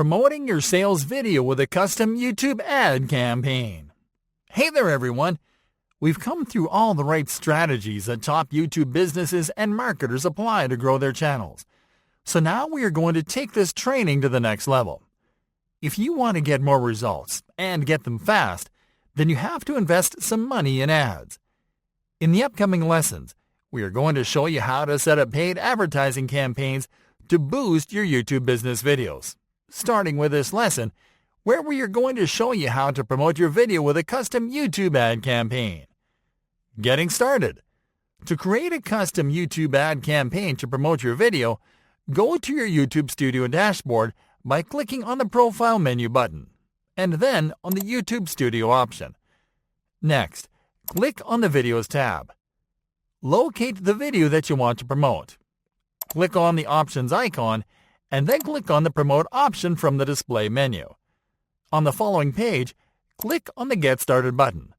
Promoting your sales video with a custom YouTube ad campaign. Hey there everyone! We've come through all the right strategies that top YouTube businesses and marketers apply to grow their channels. So now we are going to take this training to the next level. If you want to get more results and get them fast, then you have to invest some money in ads. In the upcoming lessons, we are going to show you how to set up paid advertising campaigns to boost your YouTube business videos. Starting with this lesson, where we are going to show you how to promote your video with a custom YouTube ad campaign. Getting started. To create a custom YouTube ad campaign to promote your video, go to your YouTube Studio dashboard by clicking on the Profile menu button, and then on the YouTube Studio option. Next, click on the Videos tab. Locate the video that you want to promote. Click on the Options icon, and then click on the Promote option from the display menu. On the following page, click on the Get Started button.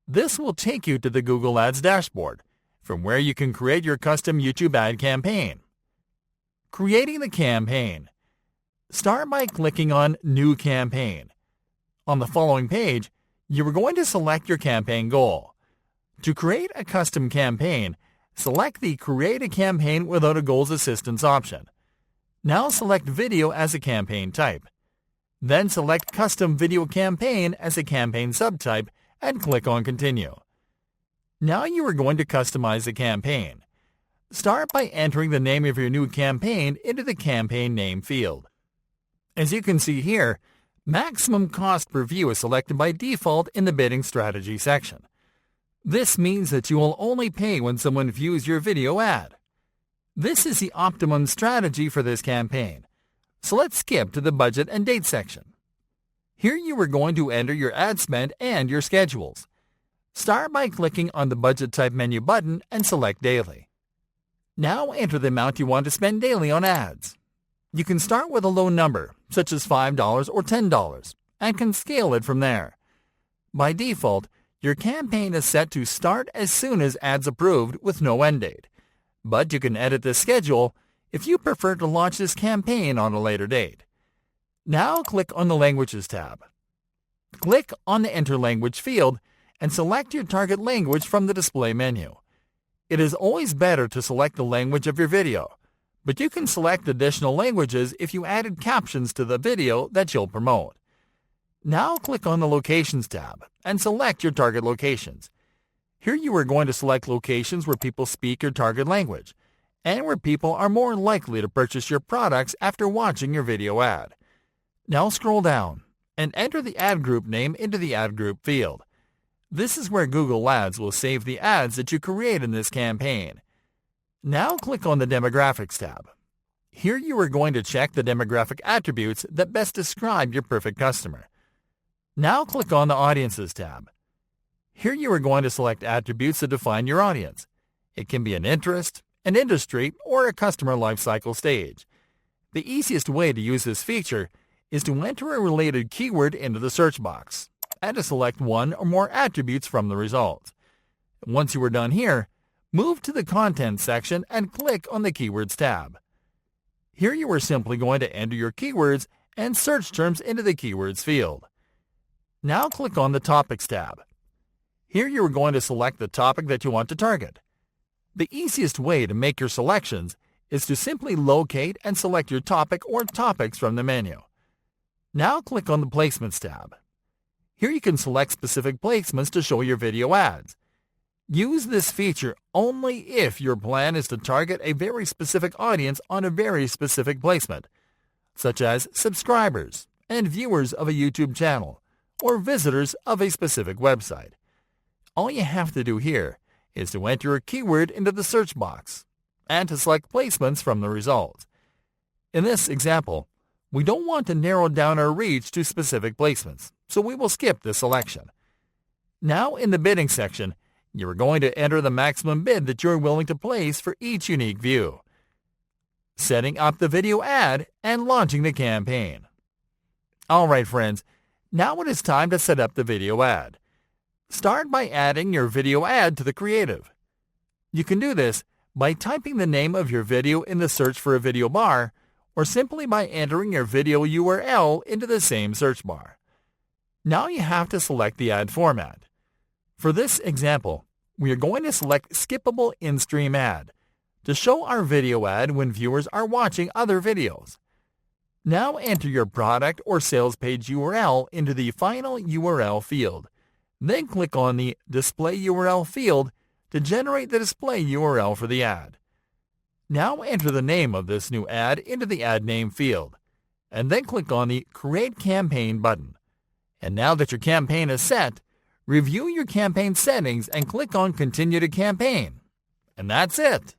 This will take you to the Google Ads dashboard, from where you can create your custom YouTube ad campaign. Creating the campaign. Start by clicking on New Campaign. On the following page, you are going to select your campaign goal. To create a custom campaign, select the Create a Campaign Without a Goals Assistance option. Now select Video as a campaign type. Then select Custom Video Campaign as a campaign subtype and click on Continue. Now you are going to customize the campaign. Start by entering the name of your new campaign into the Campaign Name field. As you can see here, Maximum Cost Per View is selected by default in the Bidding Strategy section. This means that you will only pay when someone views your video ad. This is the optimum strategy for this campaign. So let's skip to the Budget and Date section. Here you are going to enter your ad spend and your schedules. Start by clicking on the Budget Type menu button and select Daily. Now enter the amount you want to spend daily on ads. You can start with a low number, such as $5 or $10, and can scale it from there. By default, your campaign is set to start as soon as ads approved with no end date. But you can edit the schedule if you prefer to launch this campaign on a later date. Now click on the Languages tab. Click on the Enter Language field and select your target language from the display menu. It is always better to select the language of your video, but you can select additional languages if you added captions to the video that you'll promote. Now click on the Locations tab and select your target locations. Here you are going to select locations where people speak your target language, and where people are more likely to purchase your products after watching your video ad. Now scroll down and enter the ad group name into the ad group field. This is where Google Ads will save the ads that you create in this campaign. Now click on the Demographics tab. Here you are going to check the demographic attributes that best describe your perfect customer. Now click on the Audiences tab. Here you are going to select attributes that define your audience. It can be an interest, an industry, or a customer lifecycle stage. The easiest way to use this feature is to enter a related keyword into the search box and to select one or more attributes from the results. Once you are done here, move to the Content section and click on the Keywords tab. Here you are simply going to enter your keywords and search terms into the Keywords field. Now click on the Topics tab. Here you are going to select the topic that you want to target. The easiest way to make your selections is to simply locate and select your topic or topics from the menu. Now click on the Placements tab. Here you can select specific placements to show your video ads. Use this feature only if your plan is to target a very specific audience on a very specific placement, such as subscribers and viewers of a YouTube channel or visitors of a specific website. All you have to do here is to enter a keyword into the search box and to select placements from the results. In this example, we don't want to narrow down our reach to specific placements, so we will skip this selection. Now in the bidding section, you are going to enter the maximum bid that you're willing to place for each unique view. Setting up the video ad and launching the campaign. Alright friends, now it is time to set up the video ad. Start by adding your video ad to the creative. You can do this by typing the name of your video in the Search for a Video bar or simply by entering your video URL into the same search bar. Now you have to select the ad format. For this example, we are going to select Skippable In-Stream Ad to show our video ad when viewers are watching other videos. Now enter your product or sales page URL into the final URL field. Then click on the Display URL field to generate the display URL for the ad. Now enter the name of this new ad into the ad name field, and then click on the Create Campaign button. And now that your campaign is set, review your campaign settings and click on Continue to Campaign. And that's it.